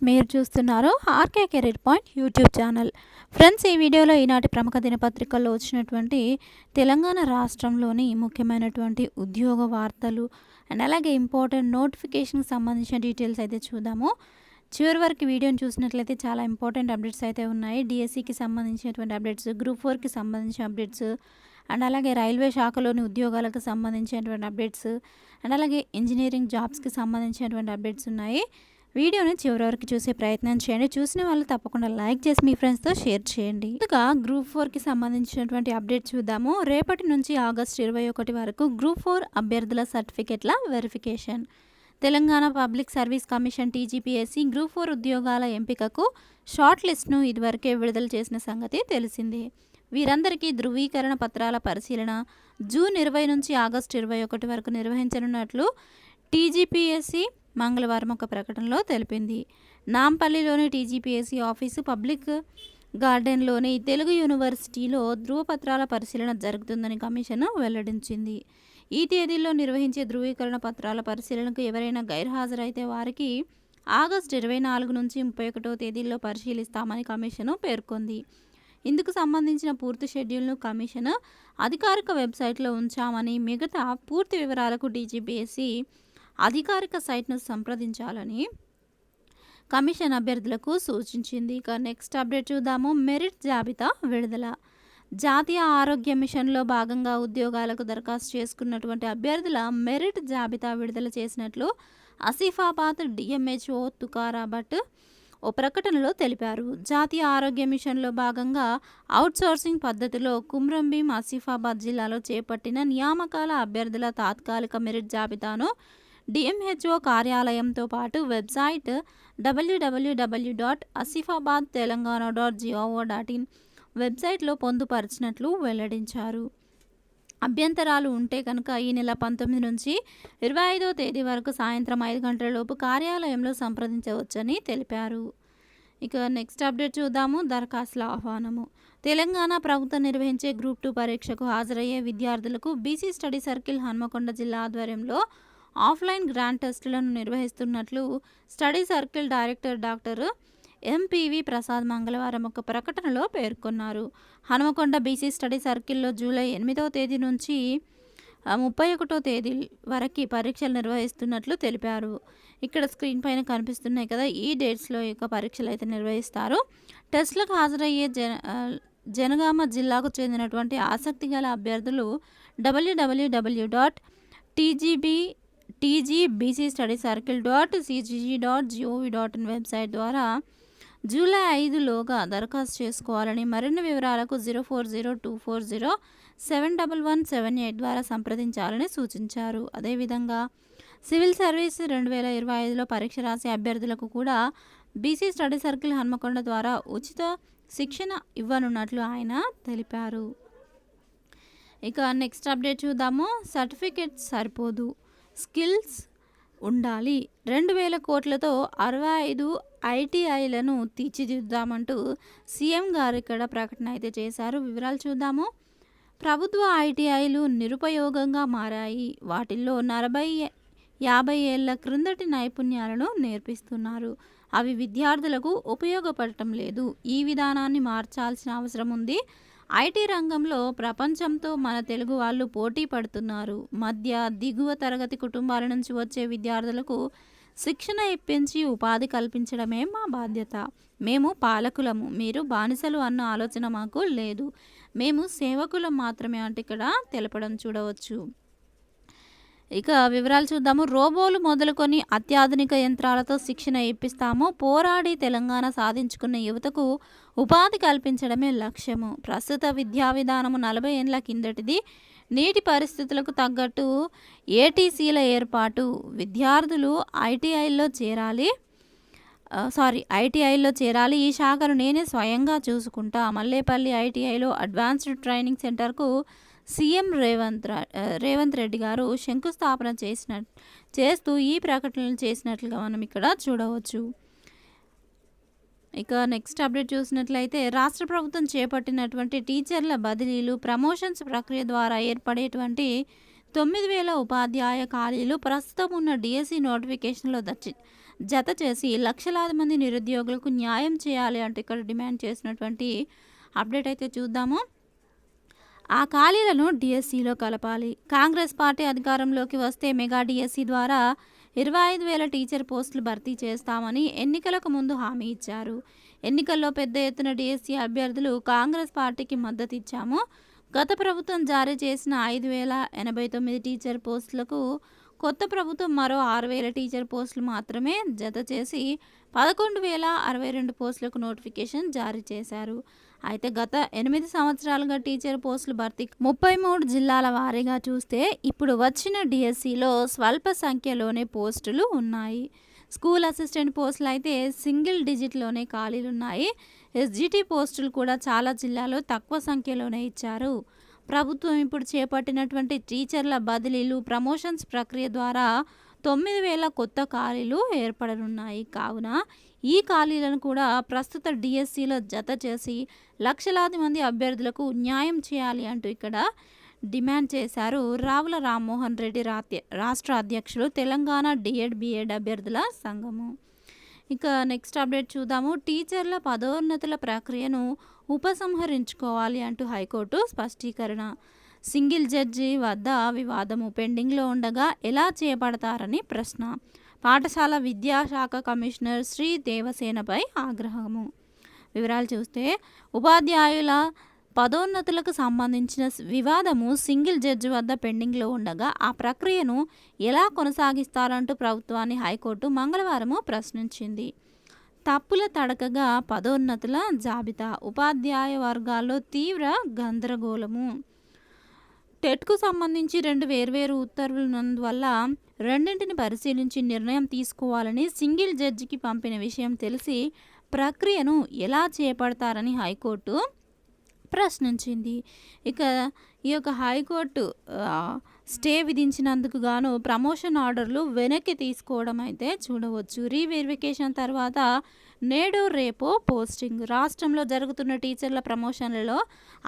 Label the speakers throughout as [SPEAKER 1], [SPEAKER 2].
[SPEAKER 1] మీరు చూస్తున్నారు RK career point YouTube channel. Friends, ఈ వీడియోలో ఈనాటి ప్రముఖ దినపత్రికల్లో వచ్చినటువంటి తెలంగాణ రాష్ట్రంలోని ముఖ్యమైనటువంటి ఉద్యోగ వార్తలు అండ్ అలాగే ఇంపార్టెంట్ నోటిఫికేషన్కి సంబంధించిన డీటెయిల్స్ అయితే చూద్దాము. చివరి వరకు వీడియోని చూసినట్లయితే చాలా ఇంపార్టెంట్ అప్డేట్స్ అయితే ఉన్నాయి. డిఎస్సికి సంబంధించినటువంటి అప్డేట్స్, గ్రూప్ 4కి సంబంధించిన అప్డేట్స్ అండ్ అలాగే రైల్వే శాఖలోని ఉద్యోగాలకు సంబంధించినటువంటి అప్డేట్స్ అండ్ అలాగే ఇంజనీరింగ్ జాబ్స్కి సంబంధించినటువంటి అప్డేట్స్ ఉన్నాయి. వీడియోని చివరి వరకు చూసే ప్రయత్నం చేయండి. చూసిన వాళ్ళు తప్పకుండా లైక్ చేసి మీ ఫ్రెండ్స్తో షేర్ చేయండి. ముందుగా గ్రూప్ 4కి సంబంధించినటువంటి అప్డేట్ చూద్దాము. రేపటి నుంచి ఆగస్టు 21 వరకు గ్రూప్ 4 అభ్యర్థుల సర్టిఫికెట్ల verification. Telangana public service commission TGPSC group 4 ఉద్యోగాల ఎంపికకు షార్ట్ లిస్ట్ను ఇదివరకే విడుదల చేసిన సంగతి తెలిసిందే. వీరందరికీ ధృవీకరణ పత్రాల పరిశీలన జూన్ 20 నుంచి ఆగస్టు 21 వరకు నిర్వహించనున్నట్లు టీజీపీఎస్సీ మంగళవారం ఒక ప్రకటనలో తెలిపింది. నాంపల్లిలోని టీజీపీఎస్సీ ఆఫీసు, పబ్లిక్ గార్డెన్లోని తెలుగు యూనివర్సిటీలో ధృవపత్రాల పరిశీలన జరుగుతుందని కమిషన్ వెల్లడించింది. ఈ తేదీల్లో నిర్వహించే ధృవీకరణ పత్రాల పరిశీలనకు ఎవరైనా గైర్హాజరైతే వారికి ఆగస్టు 24 నుంచి 31 తేదీల్లో పరిశీలిస్తామని కమిషన్ పేర్కొంది. ఇందుకు సంబంధించిన పూర్తి షెడ్యూల్ను కమిషన్ అధికారిక వెబ్సైట్లో ఉంచామని, మిగతా పూర్తి వివరాలకు టీజీపీఎస్సీ అధికారిక సైట్ను సంప్రదించాలని కమిషన్ అభ్యర్థులకు సూచించింది. ఇక నెక్స్ట్ అప్డేట్ చూద్దాము. మెరిట్ జాబితా విడుదల. జాతీయ ఆరోగ్య మిషన్లో భాగంగా ఉద్యోగాలకు దరఖాస్తు చేసుకున్నటువంటి అభ్యర్థుల మెరిట్ జాబితా విడుదల చేసినట్లు ఆసిఫాబాద్ డిఎంహెచ్ఓ తుకారా భట్ ఓ ప్రకటనలో తెలిపారు. జాతీయ ఆరోగ్య మిషన్లో భాగంగా అవుట్సోర్సింగ్ పద్ధతిలో కుమ్రంభీం ఆసిఫాబాద్ జిల్లాలో చేపట్టిన నియామకాల అభ్యర్థుల తాత్కాలిక మెరిట్ జాబితాను డిఎంహెచ్ఓ కార్యాలయంతో పాటు వెబ్సైట్ www.asifabadtelangana.gov.in వెబ్సైట్లో పొందుపరిచినట్లు వెల్లడించారు. అభ్యంతరాలు ఉంటే కనుక ఈ నెల 19 నుంచి 25వ తేదీ వరకు సాయంత్రం 5 గంటలలోపు కార్యాలయంలో సంప్రదించవచ్చని తెలిపారు. ఇక నెక్స్ట్ అప్డేట్ చూద్దాము. దరఖాస్తుల ఆహ్వానము. తెలంగాణ ప్రభుత్వం నిర్వహించే గ్రూప్ 2 పరీక్షకు హాజరయ్యే విద్యార్థులకు బీసీ స్టడీ సర్కిల్ హన్మకొండ జిల్లా ఆధ్వర్యంలో ఆఫ్లైన్ గ్రాండ్ టెస్టులను నిర్వహిస్తున్నట్లు study circle director doctor ఎంపీవి Prasad మంగళవారం ఒక ప్రకటనలో పేర్కొన్నారు. హనుమకొండ బీసీ స్టడీ సర్కిల్లో జూలై 8వ తేదీ నుంచి 31వ తేదీ వరకు పరీక్షలు నిర్వహిస్తున్నట్లు తెలిపారు. ఇక్కడ స్క్రీన్ పైన కనిపిస్తున్నాయి కదా, ఈ డేట్స్లో యొక్క పరీక్షలు అయితే నిర్వహిస్తారు. టెస్టులకు హాజరయ్యే జనగామ జిల్లాకు చెందినటువంటి ఆసక్తి గల అభ్యర్థులు www.tgbcstudycircle.cgg.gov.in వెబ్సైట్ ద్వారా జూలై 5లోగా దరఖాస్తు చేసుకోవాలని, మరిన్ని వివరాలకు 0402407117 ద్వారా సంప్రదించాలని సూచించారు. అదేవిధంగా సివిల్ సర్వీస్ 2025లో పరీక్ష రాసే అభ్యర్థులకు కూడా బీసీ స్టడీ సర్కిల్ హన్మకొండ ద్వారా ఉచిత శిక్షణ ఇవ్వనున్నట్లు ఆయన తెలిపారు. ఇక నెక్స్ట్ అప్డేట్ చూద్దాము. సర్టిఫికెట్ సరిపోదు, స్కిల్స్ ఉండాలి. 2000 కోట్లతో 65 ఐటీఐలను తీర్చిదిద్దామంటూ సీఎం గారు ఇక్కడ ప్రకటన అయితే చేశారు. వివరాలు చూద్దాము. ప్రభుత్వ ఐటీఐలు నిరుపయోగంగా మారాయి. వాటిల్లో 40-50 ఏళ్ల క్రిందటి నైపుణ్యాలను నేర్పిస్తున్నారు. అవి విద్యార్థులకు ఉపయోగపడటం లేదు. ఈ విధానాన్ని మార్చాల్సిన అవసరం ఉంది. ఐటీ రంగంలో ప్రపంచంతో మన తెలుగు వాళ్ళు పోటీ పడుతున్నారు. మధ్య దిగువ తరగతి కుటుంబాల నుంచి వచ్చే విద్యార్థులకు శిక్షణ ఇప్పించి ఉపాధి కల్పించడమే మా బాధ్యత. మేము పాలకులము, మీరు బానిసలు అన్న ఆలోచన మాకు లేదు. మేము సేవకులం మాత్రమే అంటే ఇక్కడ తెలపడం చూడవచ్చు. ఇక వివరాలు చూద్దాము. రోబోలు మొదలుకొని అత్యాధునిక యంత్రాలతో శిక్షణ ఇప్పిస్తాము. పోరాడి తెలంగాణ సాధించుకున్న యువతకు ఉపాధి కల్పించడమే లక్ష్యము. ప్రస్తుత విద్యా విధానము 40 ఏళ్ల కిందటిది. నేటి పరిస్థితులకు తగ్గట్టు ఏటీసీల ఏర్పాటు. విద్యార్థులు ఐటీఐల్లో చేరాలి. ఈ శాఖను నేనే స్వయంగా చూసుకుంటా. మల్లేపల్లి ఐటీఐలో అడ్వాన్స్డ్ ట్రైనింగ్ సెంటర్కు సీఎం రేవంత్ రెడ్డి గారు శంకుస్థాపన చేస్తూ ఈ ప్రకటనలు చేసినట్లుగా మనం ఇక్కడ చూడవచ్చు. ఇక నెక్స్ట్ అప్డేట్ చూసినట్లయితే రాష్ట్ర ప్రభుత్వం చేపట్టినటువంటి టీచర్ల బదిలీలు, ప్రమోషన్స్ ప్రక్రియ ద్వారా ఏర్పడేటువంటి 9000 ఉపాధ్యాయ ఖాళీలు ప్రస్తుతం ఉన్న డిఎస్సి నోటిఫికేషన్లో జత చేసి లక్షలాది మంది నిరుద్యోగులకు న్యాయం చేయాలి అంటూ ఇక్కడ డిమాండ్ చేసినటువంటి అప్డేట్ అయితే చూద్దాము. ఆ ఖాళీలను డిఎస్సిలో కలపాలి. కాంగ్రెస్ పార్టీ అధికారంలోకి వస్తే మెగా డిఎస్సి ద్వారా 25,000 టీచర్ పోస్టులు భర్తీ చేస్తామని ఎన్నికలకు ముందు హామీ ఇచ్చారు. ఎన్నికల్లో పెద్ద ఎత్తున డిఎస్సి అభ్యర్థులు కాంగ్రెస్ పార్టీకి మద్దతు ఇచ్చాము. గత ప్రభుత్వం జారీ చేసిన 5,089 టీచర్ పోస్టులకు కొత్త ప్రభుత్వం మరో 6,000 టీచర్ పోస్టులు మాత్రమే జత చేసి 11,062 పోస్టులకు నోటిఫికేషన్ జారీ చేశారు. అయితే గత 8 సంవత్సరాలుగా టీచర్ పోస్టులు భర్తీ 33 జిల్లాల వారీగా చూస్తే ఇప్పుడు వచ్చిన డిఎస్సిలో స్వల్ప సంఖ్యలోనే పోస్టులు ఉన్నాయి. స్కూల్ అసిస్టెంట్ పోస్టులు అయితే సింగిల్ డిజిట్లోనే ఖాళీలున్నాయి. ఎస్జిటి పోస్టులు కూడా చాలా జిల్లాలో తక్కువ సంఖ్యలోనే ఇచ్చారు. ప్రభుత్వం ఇప్పుడు చేపట్టినటువంటి టీచర్ల బదిలీలు, ప్రమోషన్స్ ప్రక్రియ ద్వారా 9,000 కొత్త ఖాళీలు ఏర్పడనున్నాయి. కావున ఈ ఖాళీలను కూడా ప్రస్తుత డిఎస్సిలో జత చేసి లక్షలాది మంది అభ్యర్థులకు న్యాయం చేయాలి అంటూ ఇక్కడ డిమాండ్ చేశారు రావుల రామ్మోహన్ రెడ్డి, రాష్ట్ర అధ్యక్షులు, తెలంగాణ డిఎడ్ బిఎడ్ అభ్యర్థుల సంఘము. ఇక నెక్స్ట్ అప్డేట్ చూద్దాము. టీచర్ల పదోన్నతుల ప్రక్రియను ఉపసంహరించుకోవాలి అంటూ హైకోర్టు స్పష్టీకరణ. సింగిల్ జడ్జి వద్ద వివాదము పెండింగ్లో ఉండగా ఎలా చేపడతారని ప్రశ్న. పాఠశాల విద్యాశాఖ కమిషనర్ శ్రీ దేవసేనపై ఆగ్రహము. వివరాలు చూస్తే ఉపాధ్యాయుల పదోన్నతులకు సంబంధించిన వివాదము సింగిల్ జడ్జి వద్ద పెండింగ్లో ఉండగా ఆ ప్రక్రియను ఎలా కొనసాగిస్తారంటూ ప్రభుత్వాన్ని హైకోర్టు మంగళవారం ప్రశ్నించింది. తప్పుల తడకగా పదోన్నతుల జాబితా, ఉపాధ్యాయ వర్గాల్లో తీవ్ర గందరగోళము. టెట్కు సంబంధించి 2 వేర్వేరు ఉత్తర్వులున్నందువల్ల రెండింటిని పరిశీలించి నిర్ణయం తీసుకోవాలని సింగిల్ జడ్జికి పంపిన విషయం తెలిసి ప్రక్రియను ఎలా చేపడతారని హైకోర్టు ప్రశ్నించింది. ఇక ఈ యొక్క హైకోర్టు స్టే విధించినందుకు గాను ప్రమోషన్ ఆర్డర్లు వెనక్కి తీసుకోవడం అయితే చూడవచ్చు. రీవెరిఫికేషన్ తర్వాత నేడు రేపో పోస్టింగ్. రాష్ట్రంలో జరుగుతున్న టీచర్ల ప్రమోషన్లలో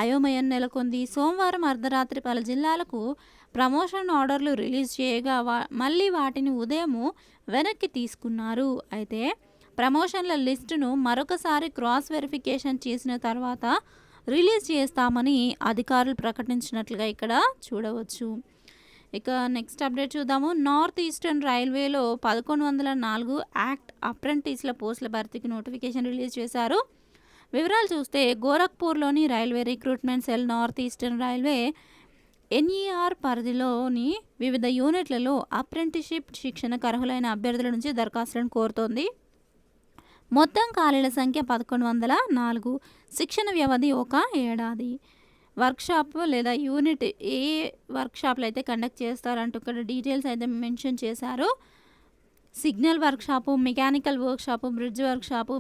[SPEAKER 1] అయోమయం నెలకొంది. సోమవారం అర్ధరాత్రి పలు జిల్లాలకు ప్రమోషన్ ఆర్డర్లు రిలీజ్ చేయగా మళ్ళీ వాటిని ఉదయం వెనక్కి తీసుకున్నారు. అయితే ప్రమోషన్ల లిస్టును మరొకసారి క్రాస్ వెరిఫికేషన్ చేసిన తర్వాత రిలీజ్ చేస్తామని అధికారులు ప్రకటించినట్లుగా ఇక్కడ చూడవచ్చు. ఇక నెక్స్ట్ అప్డేట్ చూద్దాము. నార్త్ ఈస్టర్న్ రైల్వేలో 1104 యాక్ట్ అప్రెంటిస్ల పోస్టుల భర్తీకి నోటిఫికేషన్ రిలీజ్ చేశారు. వివరాలు చూస్తే గోరఖ్పూర్లోని railway recruitment cell north eastern railway NER పరిధిలోని వివిధ యూనిట్లలో అప్రెంటిస్షిప్ శిక్షణకు అర్హులైన అభ్యర్థుల నుంచి దరఖాస్తులను కోరుతోంది. మొత్తం ఖాళీల సంఖ్య 1104. శిక్షణ వ్యవధి 1 ఏడాది. వర్క్షాప్ లేదా యూనిట్ ఏ వర్క్షాప్లు అయితే కండక్ట్ చేస్తారంటూ ఇక్కడ డీటెయిల్స్ అయితే మెన్షన్ చేశారు. Signal workshop, mechanical workshop, bridge workshop,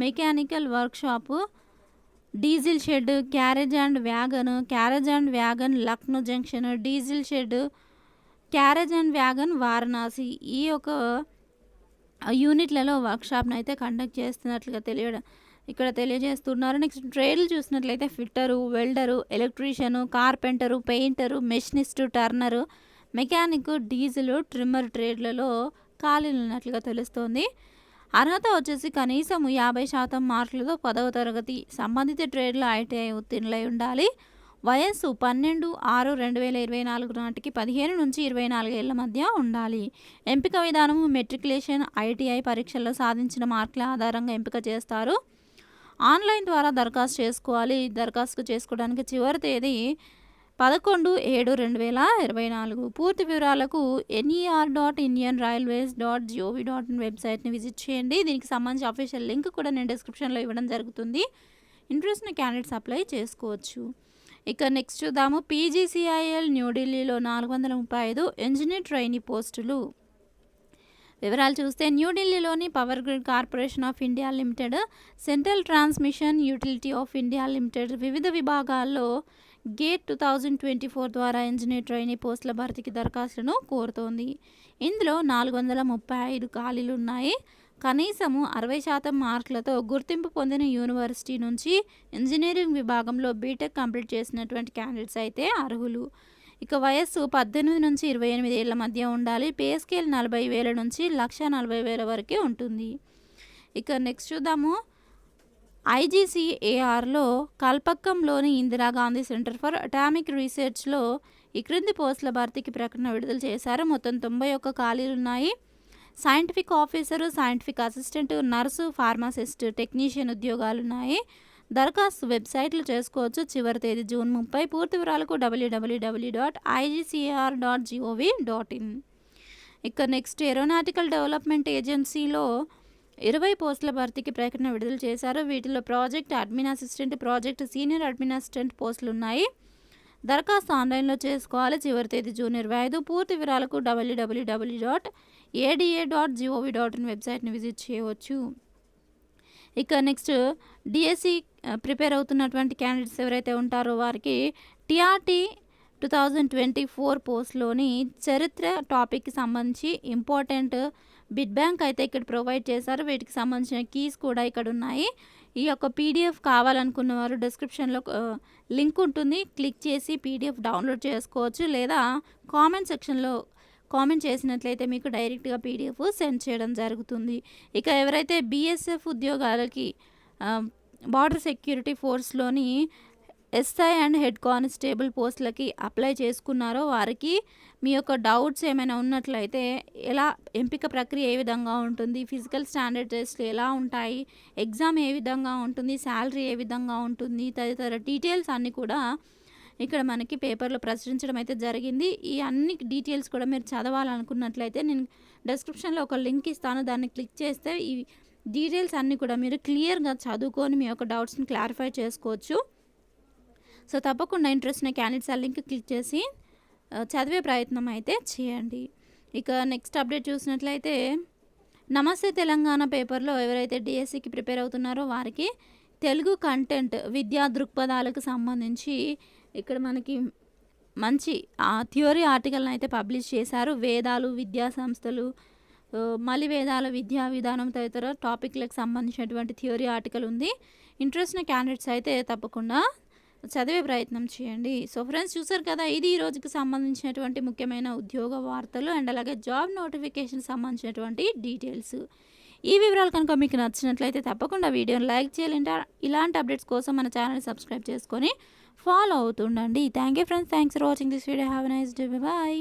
[SPEAKER 1] mechanical workshop, diesel shed, carriage and wagon Lucknow junction, diesel shed, carriage and wagon Varanasi. ఈ యొక్క యూనిట్లలో వర్క్షాప్ను అయితే కండక్ట్ చేస్తున్నట్లుగా ఇక్కడ తెలియజేస్తున్నారు. నెక్స్ట్ ట్రేడ్లు చూసినట్లయితే fitter, welder, electrician, carpenter, painter, machinist, turner, mechanic, diesel, trimmer ట్రేడ్లలో ఖాళీలు ఉన్నట్లుగా తెలుస్తోంది. అర్హత వచ్చేసి కనీసం 50% మార్కులతో 10వ తరగతి సంబంధిత ట్రేడ్లో ఐటీఐ ఉత్తీర్ణులై ఉండాలి. వయస్సు 12/6/2024 నాటికి 15 నుంచి 24 ఏళ్ల మధ్య ఉండాలి. ఎంపిక విధానం మెట్రికులేషన్, ఐటీఐ పరీక్షల్లో సాధించిన మార్కుల ఆధారంగా ఎంపిక చేస్తారు. ఆన్లైన్ ద్వారా దరఖాస్తు చేసుకోవాలి. దరఖాస్తు చేసుకోవడానికి చివరి తేదీ 11/7/2024. పూర్తి వివరాలకు ner.indianrailways.gov.in వెబ్సైట్ని విజిట్ చేయండి. దీనికి సంబంధించి అఫీషియల్ లింక్ కూడా నేను డిస్క్రిప్షన్లో ఇవ్వడం జరుగుతుంది. ఇంట్రెస్ట్ ఉన్న క్యాండిడేట్స్ అప్లై చేసుకోవచ్చు. ఇక నెక్స్ట్ చూద్దాము. పీజీసీఐఎల్ న్యూఢిల్లీలో 435 ఇంజనీర్ ట్రైనీ పోస్టులు. వివరాలు చూస్తే న్యూఢిల్లీలోని power grid corporation of India limited, central transmission utility of India limited వివిధ విభాగాల్లో గేట్ 2024 ద్వారా ఇంజనీర్ ట్రైనీ పోస్టుల భర్తీకి దరఖాస్తులను కోరుతోంది. ఇందులో 435 ఖాళీలు ఉన్నాయి. కనీసము 60% మార్కులతో గుర్తింపు పొందిన యూనివర్సిటీ నుంచి ఇంజనీరింగ్ విభాగంలో బీటెక్ కంప్లీట్ చేసినటువంటి క్యాండిడేట్స్ అయితే అర్హులు. ఇక వయస్సు 18 నుంచి 28 ఏళ్ల మధ్య ఉండాలి. పే స్కేల్ 40,000 నుంచి 1,40,000 వరకే ఉంటుంది. ఇక నెక్స్ట్ చూద్దాము. ఐజీసీఏఆర్లో కల్పక్కంలోని ఇందిరాగాంధీ సెంటర్ ఫర్ అటామిక్ రీసెర్చ్లో ఈ క్రింది పోస్టుల భర్తీకి ప్రకటన విడుదల చేశారు. మొత్తం 91 ఖాళీలు ఉన్నాయి. Scientific officer, scientific assistant, nurse, pharmacist, technician ఉద్యోగాలు ఉన్నాయి. దరఖాస్తు వెబ్సైట్లో చేసుకోవచ్చు. చివరి తేదీ జూన్ 30. పూర్తి వివరాలకు www.igcar.gov.in. ఇక నెక్స్ట్ ఏరోనాటికల్ డెవలప్మెంట్ ఏజెన్సీలో 20 పోస్టుల భర్తీకి ప్రకటన విడుదల చేశారు. వీటిలో project admin assistant, project senior admin assistant పోస్టులు ఉన్నాయి. దరఖాస్తు ఆన్లైన్లో చేసుకోవాలి. చివరి తేదీ జూన్ 25. పూర్తి వివరాలకు www.ada.gov.in వెబ్సైట్ని విజిట్ చేయవచ్చు. ఇక నెక్స్ట్ డిఎస్సి ప్రిపేర్ అవుతున్నటువంటి క్యాండిడేట్స్ ఎవరైతే ఉంటారో వారికి టీఆర్టీ 2024 పోస్ట్లోని చరిత్ర టాపిక్కి సంబంధించి ఇంపార్టెంట్ బిడ్ బ్యాంక్ అయితే ఇక్కడ ప్రొవైడ్ చేశారు. వీటికి సంబంధించిన కీస్ కూడా ఇక్కడ ఉన్నాయి. ఈ యొక్క పీడిఎఫ్ కావాలనుకున్న వారు డిస్క్రిప్షన్లో లింక్ ఉంటుంది. క్లిక్ చేసి పీడిఎఫ్ డౌన్లోడ్ చేసుకోవచ్చు. లేదా కామెంట్ సెక్షన్లో కామెంట్ చేసినట్లయితే మీకు డైరెక్ట్గా పీడిఎఫ్ సెండ్ చేయడం జరుగుతుంది. ఇక ఎవరైతే బీఎస్ఎఫ్ ఉద్యోగాలకి బార్డర్ సెక్యూరిటీ ఫోర్స్లోని ఎస్ఐ అండ్ హెడ్ కానిస్టేబుల్ పోస్టులకి అప్లై చేసుకున్నారో వారికి మీ యొక్క డౌట్స్ ఏమైనా ఉన్నట్లయితే ఎలా ఎంపిక ప్రక్రియ ఏ విధంగా ఉంటుంది, ఫిజికల్ స్టాండర్డ్ టెస్ట్లు ఎలా ఉంటాయి, ఎగ్జామ్ ఏ విధంగా ఉంటుంది, శాలరీ ఏ విధంగా ఉంటుంది, తదితర డీటెయిల్స్ అన్నీ కూడా ఇక్కడ మనకి పేపర్లో ప్రచురించడం అయితే జరిగింది. ఈ అన్ని డీటెయిల్స్ కూడా మీరు చదవాలనుకున్నట్లయితే నేను డిస్క్రిప్షన్లో ఒక లింక్ ఇస్తాను. దాన్ని క్లిక్ చేస్తే ఈ డీటెయిల్స్ అన్నీ కూడా మీరు క్లియర్గా చదువుకొని మీ యొక్క డౌట్స్ని క్లారిఫై చేసుకోవచ్చు. సో తప్పకుండా ఇంట్రెస్ట్ ఉన్న క్యాండిడేట్స్ ఆ లింక్ క్లిక్ చేసి చదివే ప్రయత్నం అయితే చేయండి. ఇక నెక్స్ట్ అప్డేట్ చూసినట్లయితే నమస్తే తెలంగాణ పేపర్లో ఎవరైతే డిఎస్సికి ప్రిపేర్ అవుతున్నారో వారికి తెలుగు కంటెంట్ విద్యా దృక్పథాలకు సంబంధించి ఇక్కడ మనకి మంచి థియరీ ఆర్టికల్ని అయితే పబ్లిష్ చేశారు. వేదాలు, విద్యా సంస్థలు, మలి వేదాల విద్యా విధానం తదితర టాపిక్లకు సంబంధించినటువంటి థియరీ ఆర్టికల్ ఉంది. ఇంట్రెస్ట్ ఉన్న క్యాండిడేట్స్ అయితే తప్పకుండా చదివే ప్రయత్నం చేయండి. సో ఫ్రెండ్స్ చూసారు కదా, ఇది ఈ రోజుకి సంబంధించినటువంటి ముఖ్యమైన ఉద్యోగ వార్తలు అండ్ అలాగే జాబ్ నోటిఫికేషన్ సంబంధించినటువంటి డీటెయిల్స్. ఈ వివరాలు కనుక మీకు నచ్చినట్లయితే తప్పకుండా వీడియోని లైక్ చేయాలంటే ఇలాంటి అప్డేట్స్ కోసం మన ఛానల్ని సబ్స్క్రైబ్ చేసుకొని ఫాలో అవుతుండండి. Thank you friends, thanks for watching this video. Have a nice day. Bye.